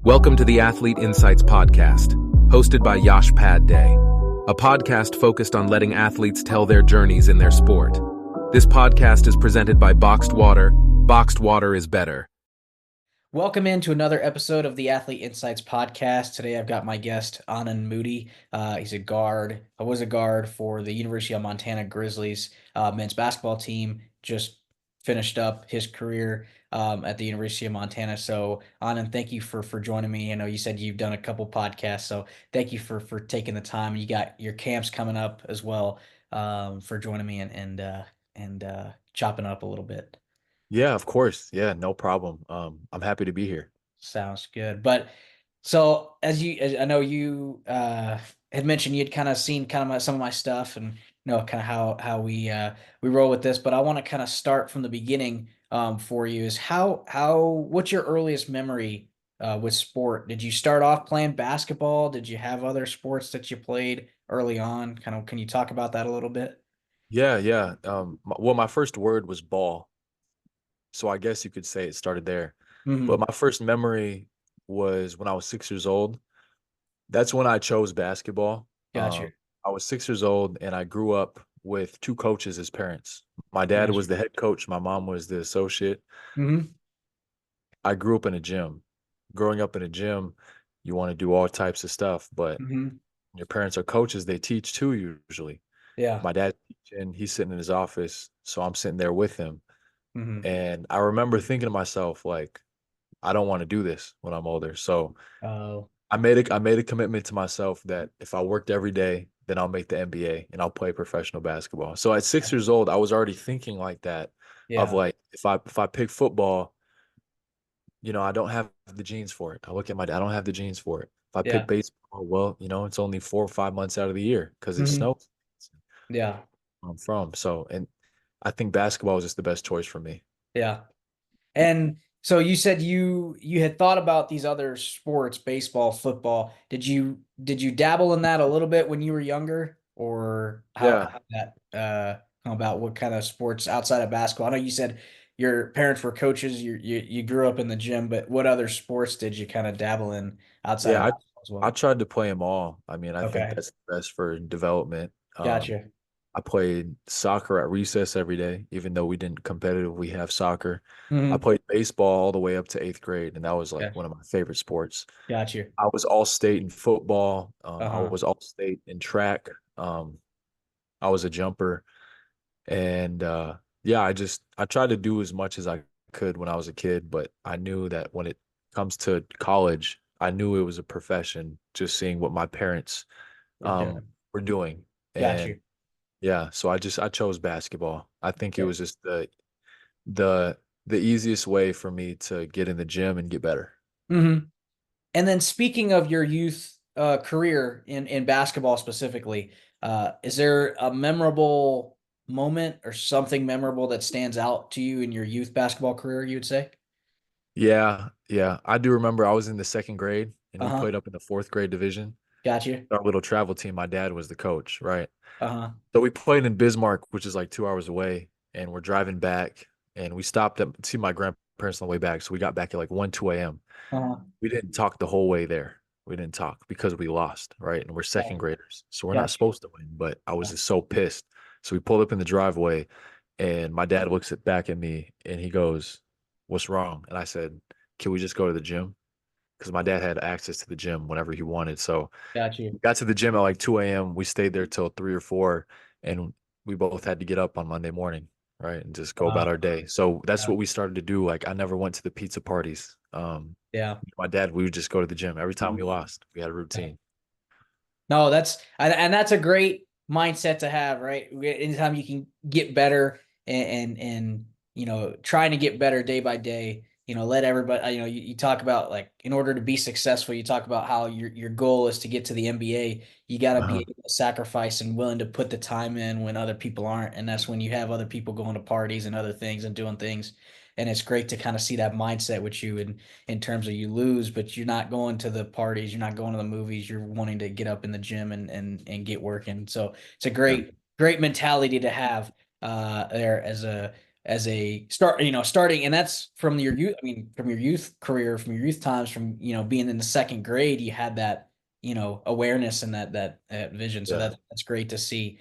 Welcome to the Athlete Insights Podcast, hosted by Yash Pad Day, a podcast focused on letting athletes tell their journeys in their sport. This podcast is presented by Boxed Water. Boxed water is better. Welcome into another episode of the Athlete Insights Podcast. Today I've got my guest, Aanen Moody. He's a guard. I was a guard for the University of Montana Grizzlies men's basketball team. Just finished up his career at the University of Montana. So, Aanen, thank you for joining me. I know you said you've done a couple podcasts, so thank you for taking the time. You got your camps coming up as well, for joining me and chopping up a little bit. Yeah, of course. Yeah, no problem. I'm happy to be here. Sounds good. But so as I know you had mentioned, you'd kind of seen kind of some of my stuff and know kind of how we roll with this, but I want to kind of start from the beginning for you is what's your earliest memory with sport? Did you start off playing basketball? Did you have other sports that you played early on? Kind of, can you talk about that a little bit? Yeah. Well, my first word was ball, so I guess you could say it started there. But Hmm. my first memory was when I was 6 years old. That's when I chose basketball. Gotcha. I was 6 years old, and I grew up with two coaches as parents. My dad Gotcha. was the head coach. My mom was the associate. Hmm. I grew up in a gym. Growing up in a gym, you want to do all types of stuff, but Hmm. your parents are coaches. They teach too usually. Yeah. My dad's teaching, he's sitting in his office, so I'm sitting there with him. Hmm. And I remember thinking to myself, like, I don't want to do this when I'm older. So Oh, I made a commitment to myself that if I worked every day, then I'll make the NBA and I'll play professional basketball. So at 6 years old, I was already thinking like that of yeah. like if I pick football, I don't have the genes for it. I look at my dad, I don't have the genes for it. If I Yeah. pick baseball, well, it's only 4 or 5 months out of the year because it Hmm. snows. Yeah. I'm from. So, and I think basketball was just the best choice for me. Yeah. And so you said you had thought about these other sports, baseball, football. Did you dabble in that a little bit when you were younger, or Yeah. how that come about? What kind of sports outside of basketball? I know you said your parents were coaches. You grew up in the gym, but what other sports did you kind of dabble in outside of Yeah, basketball as I well? tried to play them all. I mean, I think Okay, that's the best for development. gotcha. I played soccer at recess every day, even though we didn't competitively have soccer. I Hmm. played baseball all the way up to eighth grade, and that was like Gotcha. one of my favorite sports. Gotcha. I was all state in football. I Uh-huh. was all state in track. I was a jumper, and yeah, I tried to do as much as I could when I was a kid, but I knew that when it comes to college, I knew it was a profession. Just seeing what my parents We're doing. were doing, and Gotcha. yeah, so I chose basketball. I think it was just the the easiest way for me to get in the gym and get better. Hmm. And then speaking of your youth career in basketball specifically, is there a memorable moment or something memorable that stands out to you in your youth basketball career, you would say? Yeah. I do remember I was in the second grade and we Uh-huh. played up in the fourth grade division. Gotcha. Our little travel team, my dad was the coach, right? Uh-huh. So we played in Bismarck, which is like 2 hours away, and we're driving back and we stopped at see my grandparents on the way back. So we got back at like 1, 2 a.m. Uh-huh. We didn't talk the whole way there. We didn't talk because we lost, right? And we're second Right. graders. So we're not Gotcha. supposed to win, but I was just so pissed. So we pulled up in the driveway and my dad looks at back at me and he goes, "What's wrong?" And I said, "Can we just go to the gym?" Because my dad had access to the gym whenever he wanted. So Gotcha. we got to the gym at like 2 a.m. We stayed there till 3 or 4, and we both had to get up on Monday morning, right? And just go about Wow. our day. So that's Yeah. what we started to do. Like I never went to the pizza parties. Yeah. My dad, we would just go to the gym every time we lost. We had a Yeah. routine. No, and that's a great mindset to have, right? Anytime you can get better and trying to get better day by day, let everybody, you talk about like in order to be successful, you talk about how your goal is to get to the NBA. You got to be Uh-huh. able to sacrifice and willing to put the time in when other people aren't, and that's when you have other people going to parties and other things and doing things. And it's great to kind of see that mindset with you in terms of you lose, but you're not going to the parties, you're not going to the movies, you're wanting to get up in the gym and get working. So it's a Yeah. great mentality to have there as a starting, and that's from your youth. I mean, from your youth career, from your youth times, from being in the second grade, you had that awareness and that vision. So Yeah. that's great to see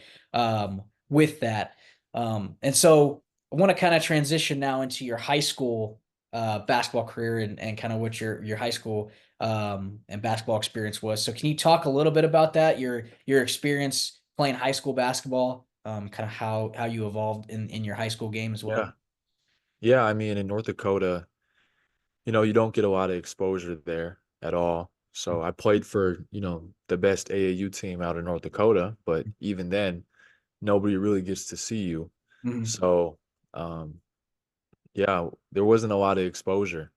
with that. And so I want to kind of transition now into your high school basketball career and kind of what your high school and basketball experience was. So can you talk a little bit about that, your experience playing high school basketball, kind of how you evolved in your high school game as Yeah. well? Yeah. I mean, in North Dakota, you don't get a lot of exposure there at all. So I played for, the best AAU team out in North Dakota, but even then, nobody really gets to see you. Mhm. So, um, yeah, there wasn't a lot of exposure.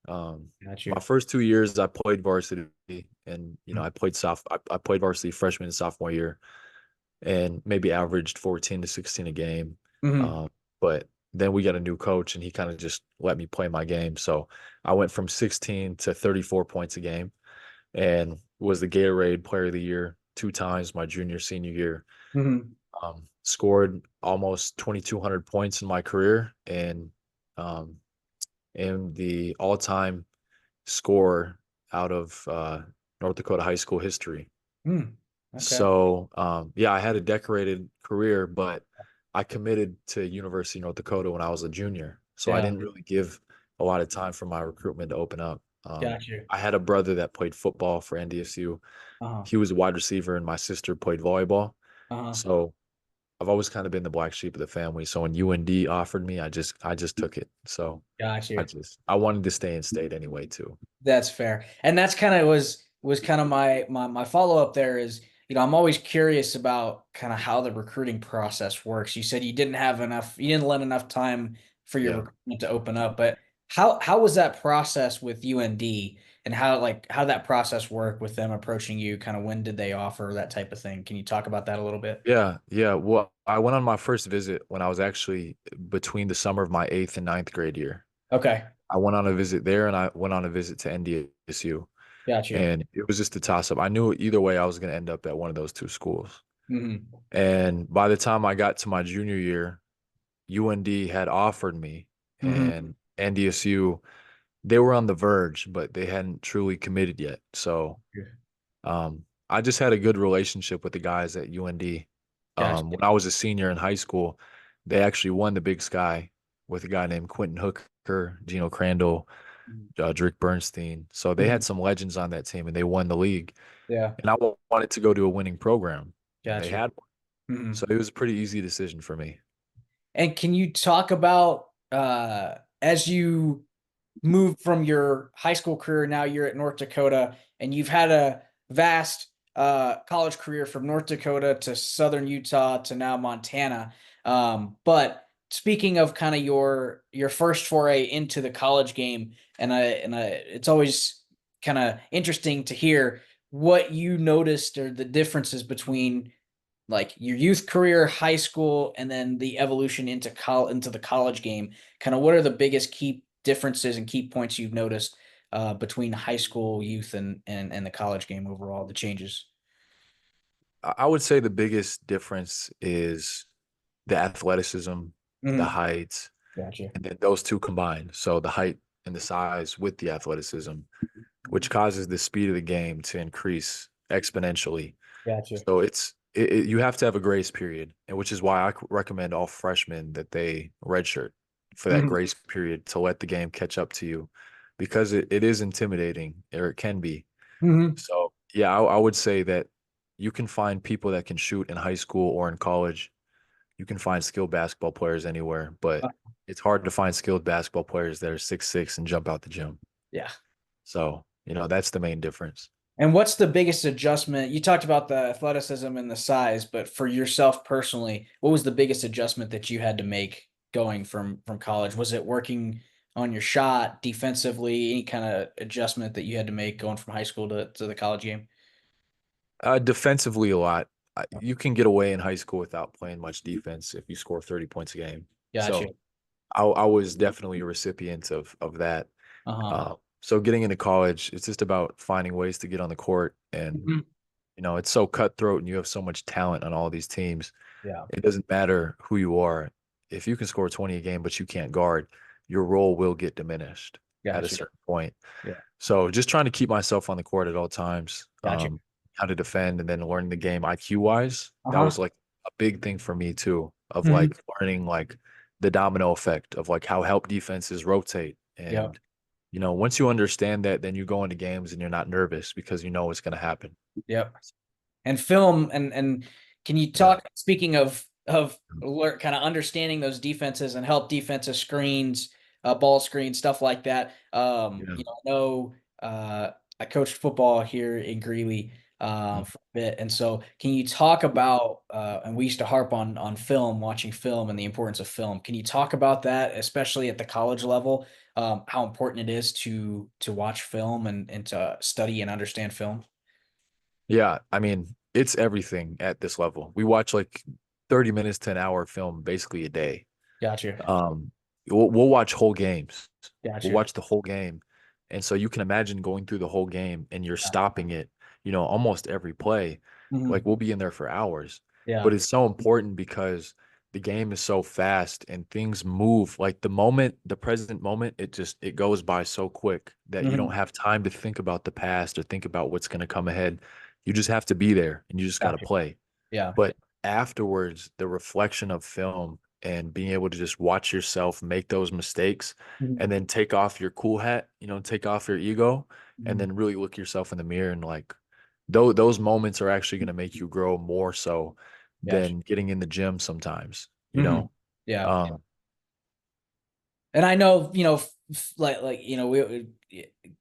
Got My you. first 2 years, I played varsity, and Mhm. I played varsity freshman and sophomore year, and maybe averaged 14 to 16 a game. Mhm. Um, but then we got a new coach, and he kind of just let me play my game. So I went from 16 to 34 points a game, and was the Gatorade Player of the Year 2 times my junior senior year. Mhm. Scored almost 2,200 points in my career, and um, am the all-time scorer out of North Dakota high school history. Mm. Okay. So, yeah, I had a decorated career, but I committed to University of North Dakota when I was a junior. So I Yeah. didn't really give a lot of time for my recruitment to open up. Got you. I had a brother that played football for NDSU. Uh-huh. He was a wide receiver, and my sister played volleyball. Uh-huh. So I've always kind of been the black sheep of the family. So when UND offered me, I just took it. So Got you. I wanted to stay in state anyway too. That's fair. And that's kind of was kind of my follow-up there is, I'm always curious about kind of how the recruiting process works. You said you didn't let enough time for your Yeah. recruitment to open up, but how was that process with UND and how that process worked with them approaching you? Kind of when did they offer that type of thing? Can you talk about that a little bit? Yeah, yeah. Well, I went on my first visit when I was actually between the summer of my eighth and ninth grade year. Okay. I went on a visit there, and I went on a visit to NDSU, Got you. and it was just a toss up. I knew either way I was going to end up at one of those two schools. Hmm. And by the time I got to my junior year, UND had offered me, Hmm. and NDSU, they were on the verge, but they hadn't truly committed yet. So I just had a good relationship with the guys at UND. Gotcha. When I was a senior in high school, they actually won the Big Sky with a guy named Quentin Hooker, Gino Crandall, Drake Bernstein. So they Mhm. had some legends on that team, and they won the league. Yeah. And I wanted to go to a winning program, and they Gotcha. had one. So Mhm. it was a pretty easy decision for me. And can you talk about as you moved from your high school career, now you're at North Dakota, and you've had a vast college career from North Dakota to Southern Utah to now Montana. But speaking of kind of your first foray into the college game, it's always kind of interesting to hear what you noticed or the differences between like your youth career, high school, and then the evolution into the college game. Kind of what are the biggest key differences and key points you've noticed between high school, youth, and the college game overall? The changes. I would say the biggest difference is the athleticism, the Hmm. height, Gotcha. and then those two combined. So the height and the size with the athleticism, which causes the speed of the game to increase exponentially. Gotcha. So you have to have a grace period, and which is why I recommend all freshmen that they redshirt for that Hmm. grace period to let the game catch up to you, because it is intimidating, or it can be. Hmm. So yeah, I would say that you can find people that can shoot in high school or in college. You can find skilled basketball players anywhere, but it's hard to find skilled basketball players that are 6'6" and jump out the gym. Yeah. So, that's the main difference. And what's the biggest adjustment? You talked about the athleticism and the size, but for yourself personally, what was the biggest adjustment that you had to make going from college? Was it working on your shot defensively? Any kind of adjustment that you had to make going from high school to the college game? Defensively, a lot. You can get away in high school without playing much defense if you score 30 points a game. Gotcha. So I was definitely a recipient of that. Uh-huh. So getting into college, it's just about finding ways to get on the court, and Mhm. it's so cutthroat, and you have so much talent on all these teams. Yeah. It doesn't matter who you are. if you can score 20 a game, but you can't guard, your role will get diminished at a Gotcha. certain point. Yeah. So just trying to keep myself on the court at all times, Gotcha. how to defend, and then learning the game IQ wise. That Uh-huh. was like a big thing for me too, of Mhm. like learning like the domino effect of like how help defenses rotate. Yeah. And, once you understand that, then you go into games and you're not nervous because you know it's going to happen. Yep. And film and can you Yeah. talk, speaking of kind of understanding those defenses and help defensive screens, ball screens, stuff like that. Yeah. I know I coached football here in Greeley Mm. for a bit, and so can you talk about and we used to harp on film, watching film, and the importance of film. Can you talk about that, especially at the college level, how important it is to watch film and to study and understand film? Yeah. I mean, it's everything at this level. We watch like 30 minutes to an hour film basically a day. Gotcha. Um, we'll watch whole games. We'll Gotcha. watch the whole game. And so you can imagine going through the whole game and you're stopping it, almost every play. Like Mhm. we'll be in there for hours. Yeah. But it's so important because the game is so fast and things move. Like the present moment, it goes by so quick that you don't Mhm. have time to think about the past or think about what's going to come ahead. You just have to be there and you just got to Gotcha. play. Yeah. But afterwards, the reflection of film and being able to just watch yourself make those mistakes Mhm. and then take off your cool hat, take off your ego and Mhm. then really look yourself in the mirror and like those moments are actually going to make you grow more so Gotcha. than getting in the gym sometimes, Mhm. Yeah. Um, And I know, like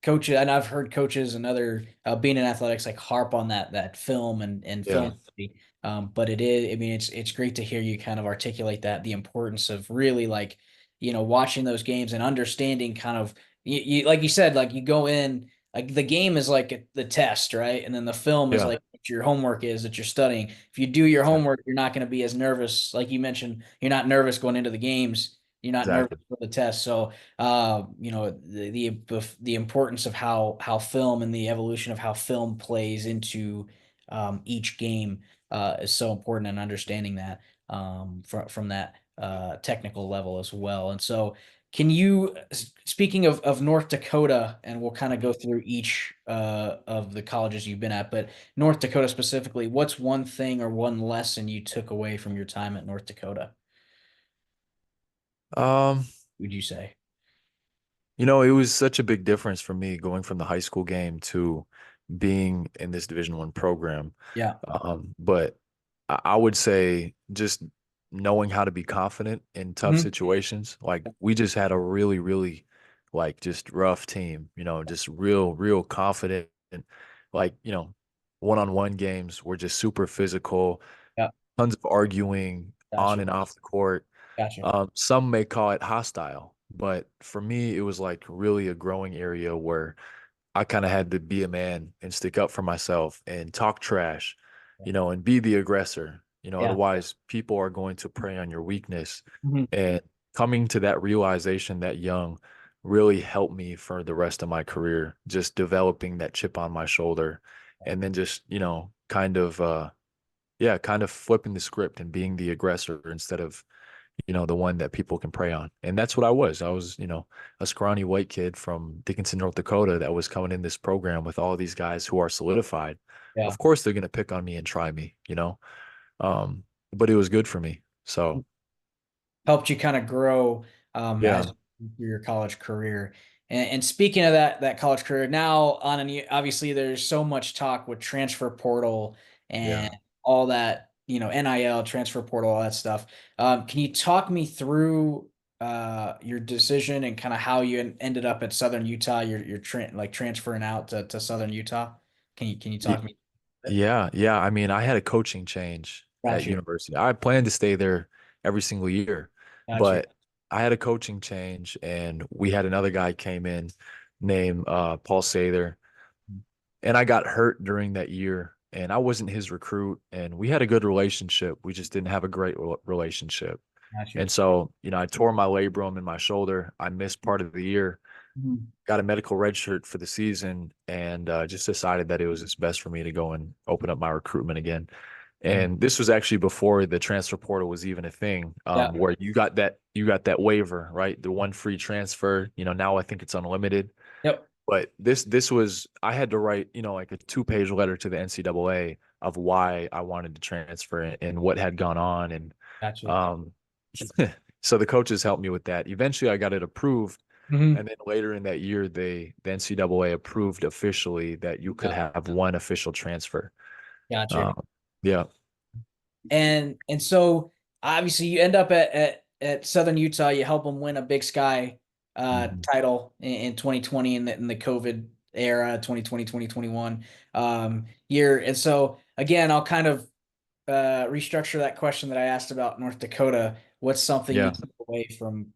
coaches, and I've heard coaches and other being in athletics like harp on that film and yeah, film study. But it is, I mean, it's great to hear you kind of articulate that the importance of really like, watching those games and understanding kind of you like you said, like you go in, like the game is like the test, right? And then the film is yeah, like what your homework is that you're studying. If you do your exactly, homework, you're not going to be as nervous, like you mentioned. You're not nervous going into the games. You're not nervous exactly. for the test. So, the importance of how film and the evolution of how film plays into each game is so important, and understanding that from that technical level as well. And so, can you, speaking of North Dakota, and we'll kind of go through each of the colleges you've been at, but North Dakota specifically, what's one thing or one lesson you took away from your time at North Dakota? Um, Would you say? it was such a big difference for me going from the high school game to being in this Division I program. Yeah. But I would say just knowing how to be confident in tough Mhm. situations. Like we just had a really, really like just rough team, just real, real confident. And like, one-on-one games were just super physical, Yeah. tons of arguing on Gotcha. and off the court. Gotcha. Some may call it hostile, but for me, it was like really a growing area where I kind of had to be a man and stick up for myself and talk trash, and be the aggressor. Yeah. Otherwise people are going to prey on your weakness. Mhm. And coming to that realization that young really helped me for the rest of my career, just developing that chip on my shoulder and then just, kind of flipping the script and being the aggressor instead of the one that people can prey on. And that's what I was. I was, a scrawny white kid from Dickinson, North Dakota that was coming in this program with all these guys who are solidified. Yeah. Of course, they're going to pick on me and try me. Um, but it was good for me. So, Helped you kind of grow as yeah, through your college career. And speaking of that college career, now on and obviously there's so much talk with transfer portal and yeah. all that, NIL, transfer portal, all that stuff. Can you talk me through your decision and kind of how you ended up at Southern Utah? You're like transferring out to Southern Utah. Can you talk me? Yeah, yeah. I mean, I had a coaching change at Gotcha. university. I planned to stay there every single year, Gotcha. but I had a coaching change, and we had another guy came in named Paul Sather, and I got hurt during that year, and I wasn't his recruit, and we had a good relationship. We just didn't have a great relationship, Gotcha. and so I tore my labrum in my shoulder. I missed part of the year, Mhm. got a medical red shirt for the season, and just decided that it was just best for me to go and open up my recruitment again. Mhm. And this was actually before the transfer portal was even a thing, Yeah. where you got that waiver, right? The one free transfer. Now I think it's unlimited. Yep. But this was I had to write, like a 2-page letter to the NCAA of why I wanted to transfer and what had gone on. And Gotcha. um so the coaches helped me with that. Eventually I got it approved. Hmm. And then later in that year, the NCAA approved officially that you could Yeah. have one official transfer. Gotcha. Um, yeah. And so obviously you end up at Southern Utah. You help them win a Big Sky Mhm. title in 2020 in the COVID era, 2020, 2021 year. And so again, I'll kind of restructure that question that I asked about North Dakota. What's something you Yeah. took away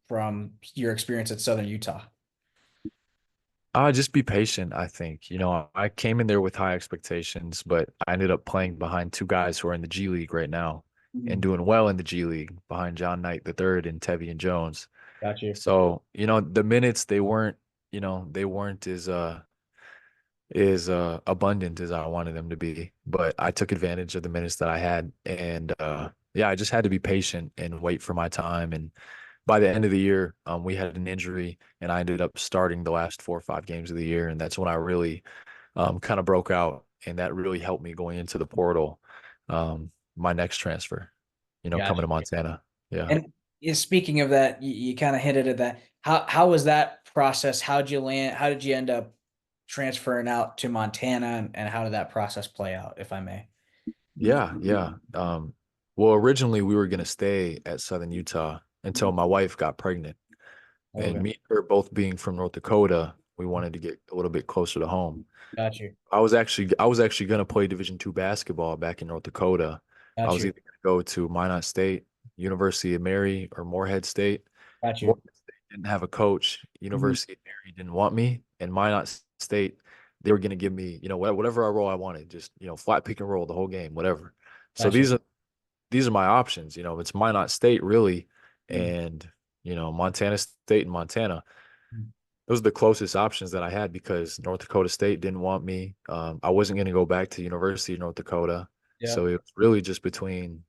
from your experience at Southern Utah? Just be patient, I think. I came in there with high expectations, but I ended up playing behind two guys who are in the G League right now and Mhm. doing well in the G League behind John Knight the third and Tevian Jones. Got you. So, the minutes they weren't as abundant as I wanted them to be. But I took advantage of the minutes that I had. And yeah, I just had to be patient and wait for my time. And by the end of the year, we had an injury, and I ended up starting the last 4 or 5 games of the year, and that's when I really kind of broke out, and that really helped me going into the portal, my next transfer, coming Gotcha. to Montana. Yeah. And speaking of that, you kind of hinted at that. How was that process? How'd you land? How did you end up transferring out to Montana, and how did that process play out, if I may? Yeah, yeah. Well, originally we were gonna stay at Southern Utah until my wife got pregnant, and Okay. me and her both being from North Dakota, we wanted to get a little bit closer to home. Got you. I was actually gonna play Division II basketball back in North Dakota. I Got was you. either gonna go to Minot State, University of Mary, or Morehead State. Got you. Morehead State didn't have a coach. Mhm. University of Mary didn't want me, and Minot State, they were gonna give me, whatever I role I wanted, just flat pick and roll the whole game, whatever. So Got you. these are my options. It's Minot State really, Mhm. and Montana State and Montana. Mhm. Those are the closest options that I had because North Dakota State didn't want me. I wasn't going to go back to University of North Dakota, Yeah. so it was really just between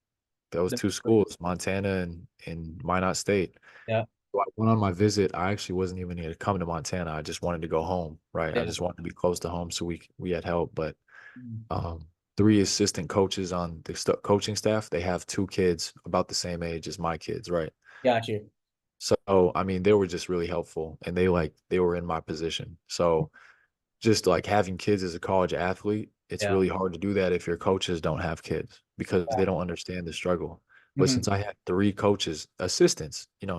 those The- two schools, Montana and Minot State. Yeah. So I went on my visit. I actually wasn't even going to come to Montana. I just wanted to go home, right? I Yeah. just wanted to be close to home so we had help. But Mhm. um, three assistant coaches on the coaching staff, they have two kids about the same age as my kids, right? Got you. So, I mean, they were just really helpful and they were in my position. So, just like having kids as a college athlete, it's Yeah. really hard to do that if your coaches don't have kids because Yeah. they don't understand the struggle. But Mhm. since I had three coaches, assistants, and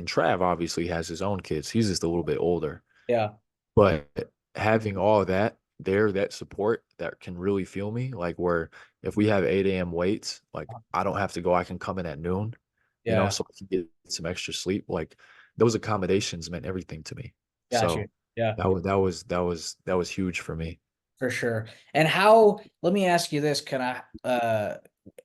Trav obviously has his own kids. He's just a little bit older. Yeah. But having all that there, that support that can really feel me, like where if we have 8 a.m. weights, like I don't have to go, I can come in at noon, Yeah. so I can get some extra sleep. Like those accommodations meant everything to me. Got you. So Yeah. that was huge for me. For sure. And how, let me ask you this, can I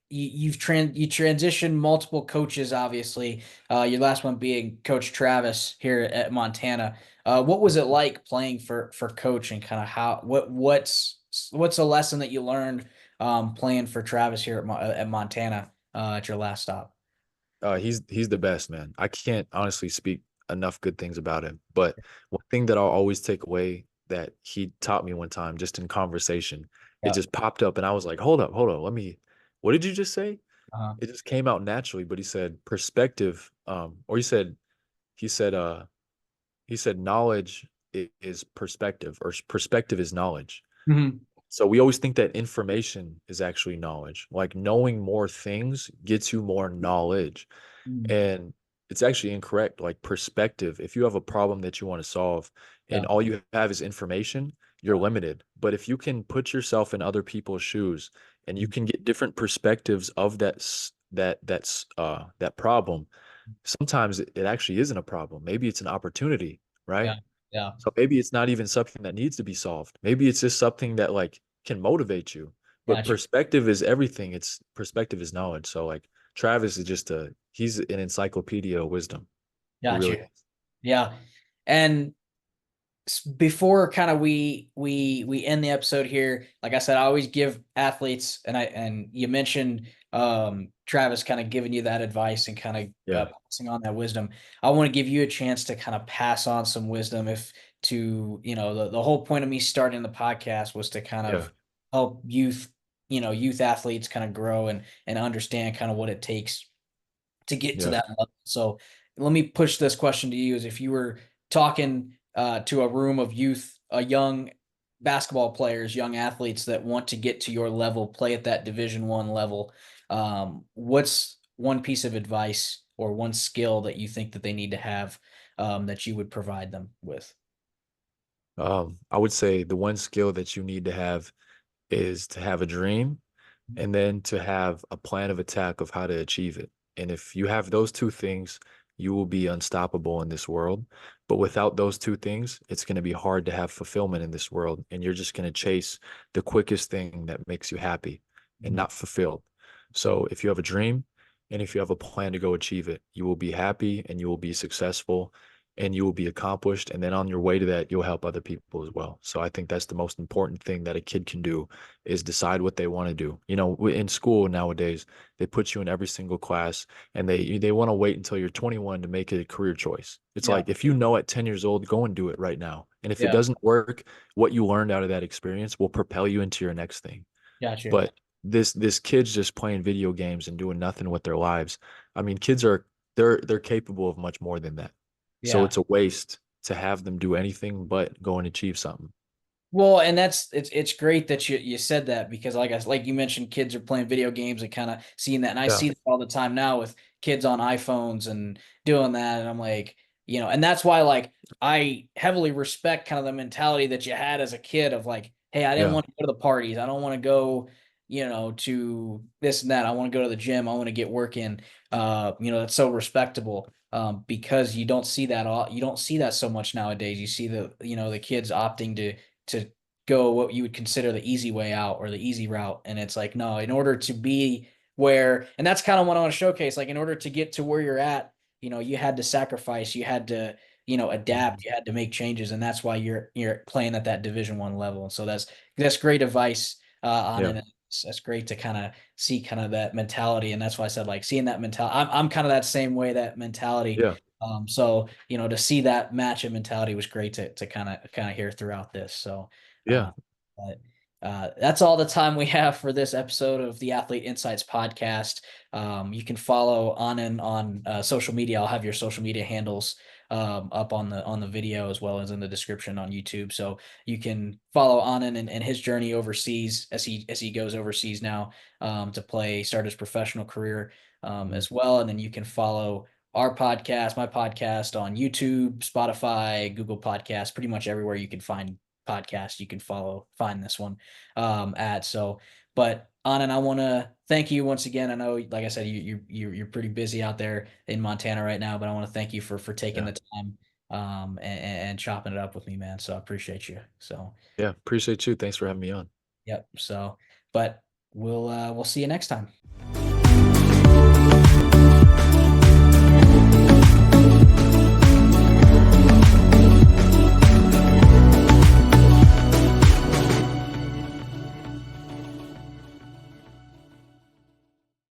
you transitioned multiple coaches, obviously. Your last one being Coach Travis here at Montana. What was it like playing for Coach, and kind of what's a lesson that you learned playing for Travis here at Montana at your last stop? He's the best, man. I can't honestly speak enough good things about him. But one thing that I'll always take away that he taught me one time, just in conversation, it Yeah. just popped up, and I was like, hold up, what did you just say? Uh-huh. It just came out naturally, but he said perspective, or he said knowledge is perspective, or perspective is knowledge. Hmm. So we always think that information is actually knowledge. Like knowing more things gets you more knowledge. And it's actually incorrect. Like perspective, if you have a problem that you want to solve and Yeah. all you have is information, you're limited. But if you can put yourself in other people's shoes and you can get different perspectives of that problem, sometimes it actually isn't a problem. Maybe it's an opportunity, Yeah. right? Yeah. So maybe it's not even something that needs to be solved. Maybe it's just something that like can motivate you. But Gotcha. perspective is everything. It's perspective is knowledge. So like Travis is he's an encyclopedia of wisdom. He really Gotcha. Yeah. And before kind of we end the episode here, like I said, I always give athletes, and you mentioned Travis kind of giving you that advice and kind of Yeah. passing on that wisdom. I want to give you a chance to kind of pass on some wisdom, if to, the whole point of me starting the podcast was to kind Yeah. of help youth athletes kind of grow and understand kind of what it takes to get to Yeah. that level. So let me push this question to you: is if you were talking to a room of youth, young basketball players, young athletes that want to get to your level, play at that Division I level, what's one piece of advice or one skill that you think that they need to have, that you would provide them with? I would say the one skill that you need to have is to have a dream and then to have a plan of attack of how to achieve it. And if you have those two things, you will be unstoppable in this world. But without those two things, it's going to be hard to have fulfillment in this world. And you're just going to chase the quickest thing that makes you happy and Mhm. not fulfilled. So if you have a dream and if you have a plan to go achieve it, you will be happy and you will be successful and you will be accomplished. And then on your way to that, you'll help other people as well. So I think that's the most important thing that a kid can do is decide what they want to do. In school nowadays, they put you in every single class and they want to wait until you're 21 to make it a career choice. It's Yeah, like if you know at 10 years old, go and do it right now. And if it yeah, doesn't work, what you learned out of that experience will propel you into your next thing. got you. But this kid's just playing video games and doing nothing with their lives. I mean, kids are they're capable of much more than that. So Yeah. it's a waste to have them do anything but go and achieve something. Well, and it's great that you said that, because like you mentioned, kids are playing video games and kind of seeing that, and I Yeah. see that all the time now with kids on iPhones and doing that, and I'm like, and that's why, like, I heavily respect kind of the mentality that you had as a kid of like, hey, I didn't Yeah. want to go to the parties, I don't want to go, to this and that, I want to go to the gym, I want to get work in. That's so respectable. Because you don't see that so much nowadays. You see the kids opting to go what you would consider the easy way out or the easy route. And it's like, no, in order to be where, and that's kind of what I want to showcase, like in order to get to where you're at, you had to sacrifice, you had to, adapt, Mhm. you had to make changes. And that's why you're playing at that Division I level. And so that's great advice on Yeah. it. That's great to kind of see kind of that mentality. And that's why I said, like, seeing that mentality, I'm kind of that same way, that mentality. Yeah. So to see that match of mentality was great to kind of hear throughout this. So Yeah. uh, but that's all the time we have for this episode of the Athlete Insights podcast. You can follow Aanen on social media. I'll have your social media handles up on the video as well as in the description on YouTube. So you can follow Aanen and his journey overseas as he goes overseas now, start his professional career, Mhm. as well. And then you can follow my podcast on YouTube, Spotify, Google Podcasts, pretty much everywhere you can find podcasts, you can find this one at. So, but Anand, I want to thank you once again. I know, like I said, you're pretty busy out there in Montana right now, but I want to thank you for taking Yeah. the time and chopping it up with me, man. So I appreciate you. So, Yeah. Appreciate you. Thanks for having me on. yep. So, but we'll see you next time.